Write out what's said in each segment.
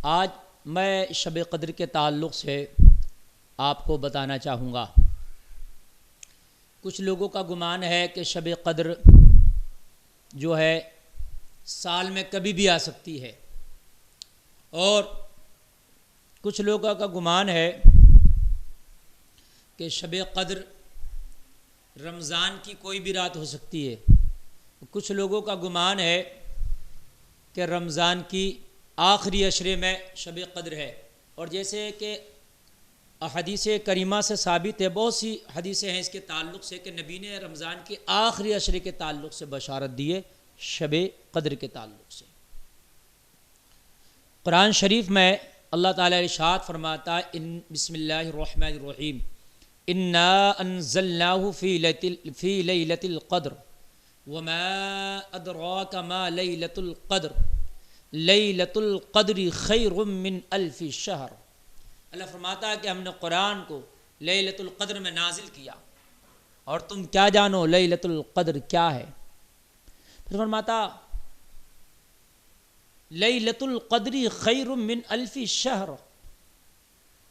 آج میں شب قدر کے تعلق سے آپ کو بتانا چاہوں گا۔ کچھ لوگوں کا گمان ہے کہ شب قدر جو ہے سال میں کبھی بھی آ سکتی ہے، اور کچھ لوگوں کا گمان ہے کہ شب قدر رمضان کی کوئی بھی رات ہو سکتی ہے۔ کچھ لوگوں کا گمان ہے کہ رمضان کی آخری عشرے میں شب قدر ہے، اور جیسے کہ حدیث کریمہ سے ثابت ہے، بہت سی حدیثیں ہیں اس کے تعلق سے کہ نبی نے رمضان کے آخری عشرے کے تعلق سے بشارت دی ہے شب قدر کے تعلق سے۔ قرآن شریف میں اللہ تعالیٰ ارشاد فرماتا ہے بسم اللہ الرحمن الرحیم انا انزلناه فی لیلۃ القدر وما ادراک ما لیلۃ القدر لیلۃ القدر خیر من الف شہر۔ اللہ فرماتا ہے کہ ہم نے قرآن کو لیلۃ القدر میں نازل کیا، اور تم کیا جانو لیلۃ القدر کیا ہے؟ پھر فرماتا لیلۃ القدر خیر من الف شہر،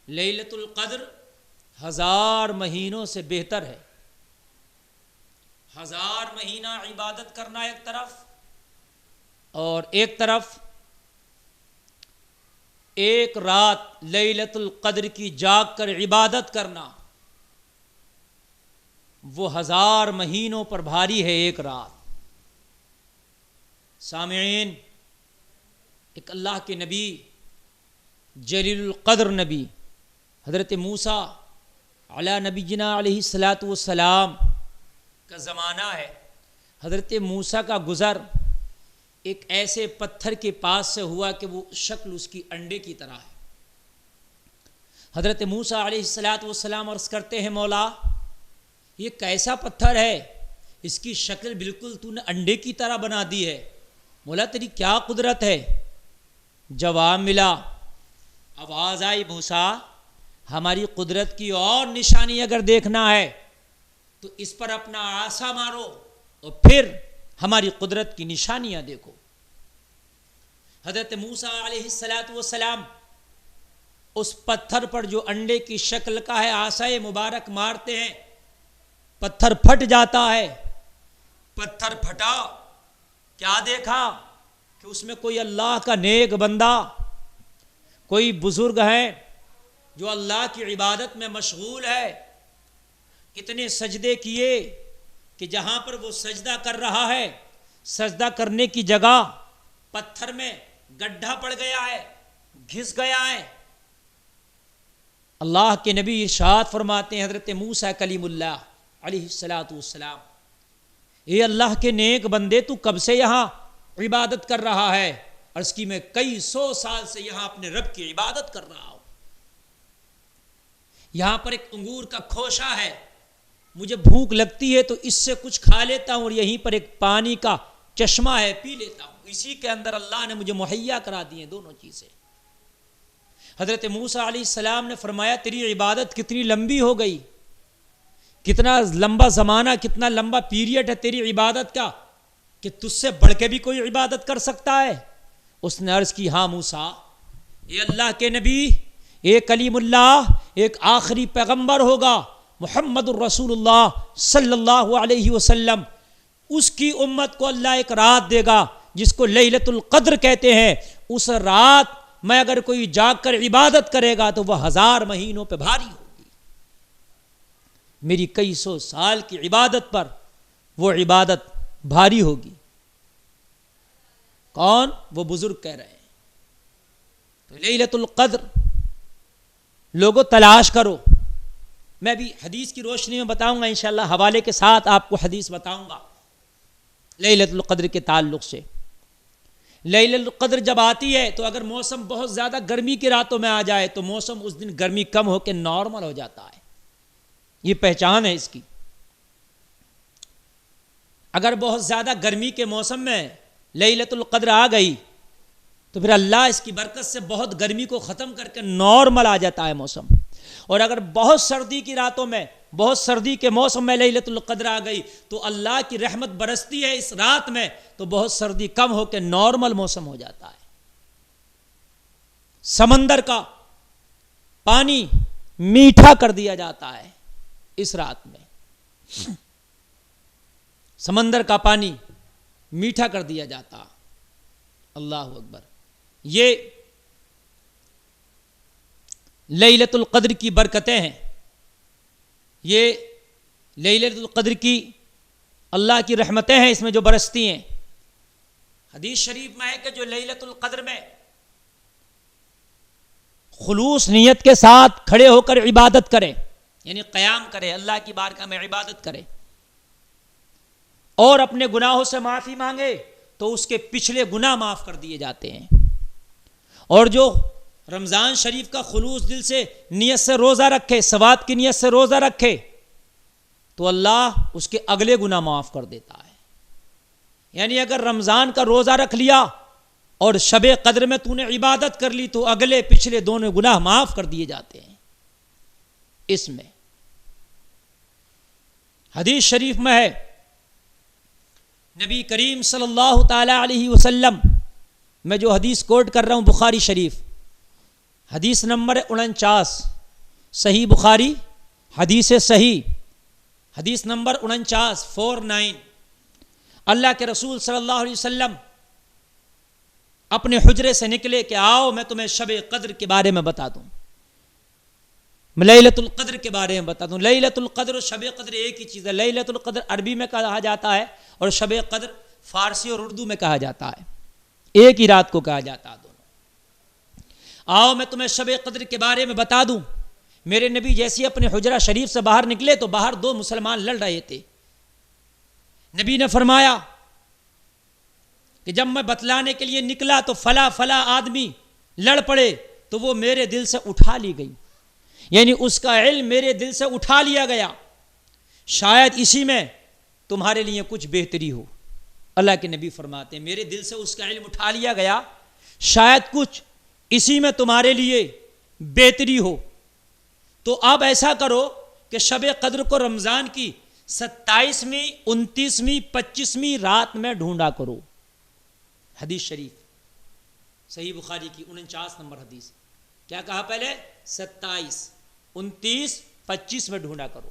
لیلۃ القدر 1000 مہینوں سے بہتر ہے۔ 1000 مہینہ عبادت کرنا ایک طرف، اور ایک طرف ایک رات لیلۃ القدر کی جاگ کر عبادت کرنا، وہ 1000 مہینوں پر بھاری ہے ایک رات۔ سامعین، ایک اللہ کے نبی جلیل القدر نبی حضرت موسیٰ علی نبینا علیہ الصلاۃ والسلام کا زمانہ ہے۔ حضرت موسیٰ کا گزر ایک ایسے پتھر کے پاس سے ہوا کہ وہ شکل اس کی انڈے کی طرح ہے۔ حضرت موسیٰ علیہ الصلاۃ والسلام عرض کرتے ہیں مولا یہ کیسا پتھر ہے، اس کی شکل بالکل تو نے انڈے کی طرح بنا دی ہے، مولا تیری کیا قدرت ہے؟ جواب ملا، آواز آئی موسیٰ ہماری قدرت کی اور نشانی اگر دیکھنا ہے تو اس پر اپنا عصا مارو اور پھر ہماری قدرت کی نشانیاں دیکھو۔ حضرت موسیٰ علیہ الصلاۃ والسلام اس پتھر پر جو انڈے کی شکل کا ہے عصا مبارک مارتے ہیں، پتھر پھٹ جاتا ہے۔ پتھر پھٹا، کیا دیکھا کہ اس میں کوئی اللہ کا نیک بندہ، کوئی بزرگ ہے جو اللہ کی عبادت میں مشغول ہے۔ اتنے سجدے کیے کہ جہاں پر وہ سجدہ کر رہا ہے، سجدہ کرنے کی جگہ پتھر میں گڈھا پڑ گیا ہے، گھس گیا ہے۔ اللہ کے نبی ارشاد فرماتے ہیں حضرت موسیٰ کلیم اللہ علیہ الصلاۃ والسلام، اے اللہ کے نیک بندے تو کب سے یہاں عبادت کر رہا ہے؟ عرض کی میں کئی 100 سال سے یہاں اپنے رب کی عبادت کر رہا ہوں۔ یہاں پر ایک انگور کا کھوشا ہے، مجھے بھوک لگتی ہے تو اس سے کچھ کھا لیتا ہوں، اور یہیں پر ایک پانی کا چشمہ ہے پی لیتا ہوں، اسی کے اندر اللہ نے مجھے مہیا کرا دی ہیں دونوں چیزیں۔ حضرت موسیٰ علیہ السلام نے فرمایا تیری عبادت کتنی لمبی ہو گئی، کتنا لمبا زمانہ، کتنا لمبا پیریڈ ہے تیری عبادت کا کہ تجھ سے بڑھ کے بھی کوئی عبادت کر سکتا ہے؟ اس نے عرض کی ہاں موسیٰ، یہ اللہ کے نبی، ایک کلیم اللہ، ایک آخری پیغمبر ہوگا محمد الرسول اللہ صلی اللہ علیہ وسلم، اس کی امت کو اللہ ایک رات دے گا جس کو لیلۃ القدر کہتے ہیں۔ اس رات میں اگر کوئی جاگ کر عبادت کرے گا تو وہ 1000 مہینوں پہ بھاری ہوگی۔ میری کئی 100 سال کی عبادت پر وہ عبادت بھاری ہوگی۔ کون؟ وہ بزرگ کہہ رہے ہیں۔ تو لیلۃ القدر لوگوں تلاش کرو۔ میں بھی حدیث کی روشنی میں بتاؤں گا انشاءاللہ، حوالے کے ساتھ آپ کو حدیث بتاؤں گا لیلۃ القدر کے تعلق سے۔ لیلۃ القدر جب آتی ہے تو اگر موسم بہت زیادہ گرمی کی راتوں میں آ جائے تو موسم اس دن گرمی کم ہو کے نارمل ہو جاتا ہے، یہ پہچان ہے اس کی۔ اگر بہت زیادہ گرمی کے موسم میں لیلۃ القدر آ گئی تو پھر اللہ اس کی برکت سے بہت گرمی کو ختم کر کے نارمل آ جاتا ہے موسم۔ اور اگر بہت سردی کی راتوں میں، بہت سردی کے موسم میں لیلۃ القدر آ گئی تو اللہ کی رحمت برستی ہے اس رات میں، تو بہت سردی کم ہو کے نارمل موسم ہو جاتا ہے۔ سمندر کا پانی میٹھا کر دیا جاتا ہے اس رات میں، سمندر کا پانی میٹھا کر دیا جاتا۔ اللہ اکبر۔ یہ لیلۃ القدر کی برکتیں ہیں، یہ لیلۃ القدر کی اللہ کی رحمتیں ہیں اس میں جو برستی ہیں۔ حدیث شریف میں ہے کہ جو لیلۃ القدر میں خلوص نیت کے ساتھ کھڑے ہو کر عبادت کرے، یعنی قیام کرے، اللہ کی بارگاہ میں عبادت کرے اور اپنے گناہوں سے معافی مانگے تو اس کے پچھلے گناہ معاف کر دیے جاتے ہیں۔ اور جو رمضان شریف کا خلوص دل سے نیت سے روزہ رکھے، ثواب کی نیت سے روزہ رکھے تو اللہ اس کے اگلے گناہ معاف کر دیتا ہے۔ یعنی اگر رمضان کا روزہ رکھ لیا اور شب قدر میں تو نے عبادت کر لی تو اگلے پچھلے دونوں گناہ معاف کر دیے جاتے ہیں۔ اس میں حدیث شریف میں ہے، نبی کریم صلی اللہ تعالی علیہ وسلم، میں جو حدیث کوٹ کر رہا ہوں بخاری شریف، حدیث نمبر 49، صحیح بخاری حدیث صحیح، حدیث نمبر 49 اللہ کے رسول صلی اللہ علیہ وسلم اپنے حجرے سے نکلے کہ آؤ میں تمہیں شب قدر کے بارے میں بتا دوں، لیلۃ القدر کے بارے میں بتا دوں۔ لیلۃ القدر اور شب قدر ایک ہی چیز ہے۔ لیلۃ القدر عربی میں کہا جاتا ہے اور شب قدر فارسی اور اردو میں کہا جاتا ہے، ایک ہی رات کو کہا جاتا ہے دونوں۔ آؤ میں تمہیں شب قدر کے بارے میں بتا دوں۔ میرے نبی جیسے اپنے حجرہ شریف سے باہر نکلے تو باہر دو مسلمان لڑ رہے تھے۔ نبی نے فرمایا کہ جب میں بتلانے کے لیے نکلا تو فلاں آدمی لڑ پڑے تو وہ میرے دل سے اٹھا لی گئی، یعنی اس کا علم میرے دل سے اٹھا لیا گیا، شاید اسی میں تمہارے لیے کچھ بہتری ہو۔ اللہ کے نبی فرماتے ہیں میرے دل سے اس کا علم اٹھا لیا گیا، شاید کچھ اسی میں تمہارے لیے بہتری ہو، تو اب ایسا کرو کہ شب قدر کو رمضان کی 27ویں 29ویں 25ویں رات میں ڈھونڈا کرو۔ حدیث شریف صحیح بخاری کی 49 نمبر حدیث۔ کیا کہا پہلے؟ 27 29 25 میں ڈھونڈا کرو،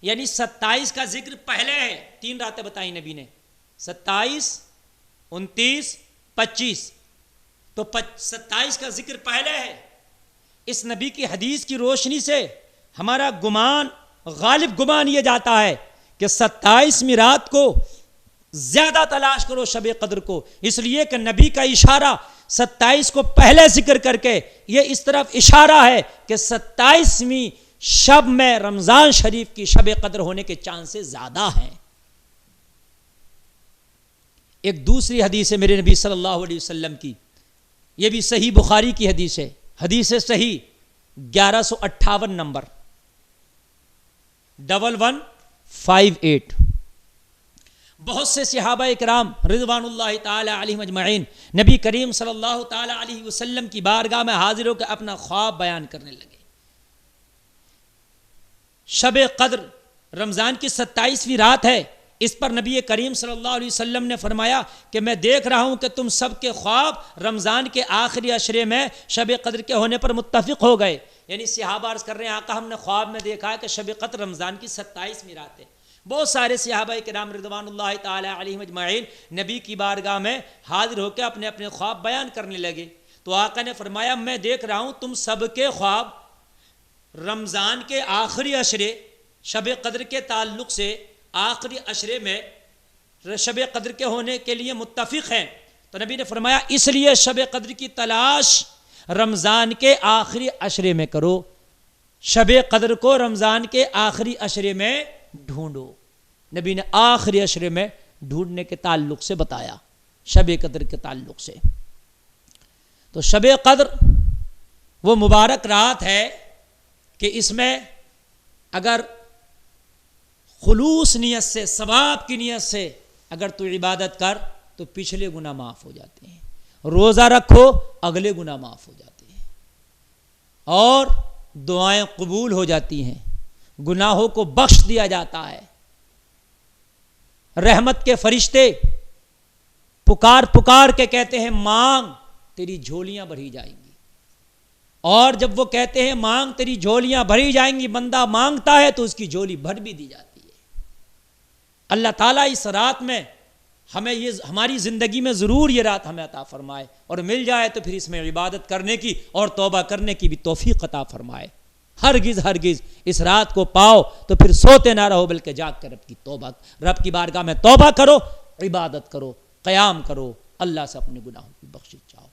یعنی 27 کا ذکر پہلے ہے، 3 راتیں بتائیں نبی نے، 27 29 25، تو 27 کا ذکر پہلے ہے۔ اس نبی کی حدیث کی روشنی سے ہمارا گمان، غالب گمان یہ جاتا ہے کہ 27ویں رات کو زیادہ تلاش کرو شب قدر کو، اس لیے کہ نبی کا اشارہ 27 کو پہلے ذکر کر کے یہ اس طرف اشارہ ہے کہ 27ویں شب میں رمضان شریف کی شب قدر ہونے کے چانسز زیادہ ہیں۔ ایک دوسری حدیث ہے میرے نبی صلی اللہ علیہ وسلم کی، یہ بھی صحیح بخاری کی حدیث ہے، حدیث صحیح 1158 نمبر 1158۔ بہت سے صحابہ اکرام رضوان اللہ تعالی علیہم اجمعین نبی کریم صلی اللہ تعالی علیہ وسلم کی بارگاہ میں حاضر ہو کر اپنا خواب بیان کرنے لگے۔ شب قدر رمضان کی 27ویں رات ہے، اس پر نبی کریم صلی اللہ علیہ وسلم نے فرمایا کہ میں دیکھ رہا ہوں کہ تم سب کے خواب رمضان کے آخری عشرے میں شب قدر کے ہونے پر متفق ہو گئے، یعنی صحابہ عرض کر رہے ہیں آقا ہم نے خواب میں دیکھا ہے کہ شب قدر رمضان کی 27ویں رات ہے۔ بہت سارے صحابہ کرام رضوان اللہ تعالی علیہم اجمعین نبی کی بارگاہ میں حاضر ہو کے اپنے اپنے خواب بیان کرنے لگے، تو آقا نے فرمایا میں دیکھ رہا ہوں تم سب کے خواب رمضان کے آخری عشرے شب قدر کے تعلق سے آخری عشرے میں شب قدر کے ہونے کے لیے متفق ہیں، تو نبی نے فرمایا اس لیے شب قدر کی تلاش رمضان کے آخری عشرے میں کرو، شب قدر کو رمضان کے آخری عشرے میں ڈھونڈو۔ نبی نے آخری عشرے میں ڈھونڈنے کے تعلق سے بتایا، شب قدر کے تعلق سے۔ تو شب قدر وہ مبارک رات ہے کہ اس میں اگر خلوص نیت سے، ثواب کی نیت سے اگر تو عبادت کر تو پچھلے گناہ معاف ہو جاتے ہیں، روزہ رکھو اگلے گناہ معاف ہو جاتے ہیں، اور دعائیں قبول ہو جاتی ہیں، گناہوں کو بخش دیا جاتا ہے، رحمت کے فرشتے پکار پکار کے کہتے ہیں مانگ تیری جھولیاں بھری جائیں گی. اور جب وہ کہتے ہیں مانگ تیری جھولیاں بھری جائیں گی، بندہ مانگتا ہے تو اس کی جھولی بھر بھی دی جاتی ہے. اللہ تعالیٰ اس رات میں ہمیں یہ ہماری زندگی میں ضرور یہ رات ہمیں عطا فرمائے، اور مل جائے تو پھر اس میں عبادت کرنے کی اور توبہ کرنے کی بھی توفیق عطا فرمائے. ہرگز اس رات کو پاؤ تو پھر سوتے نہ رہو، بلکہ جاگ کر رب کی بارگاہ میں توبہ کرو، عبادت کرو، قیام کرو، اللہ سے اپنے گناہوں کی بخشش چاہو.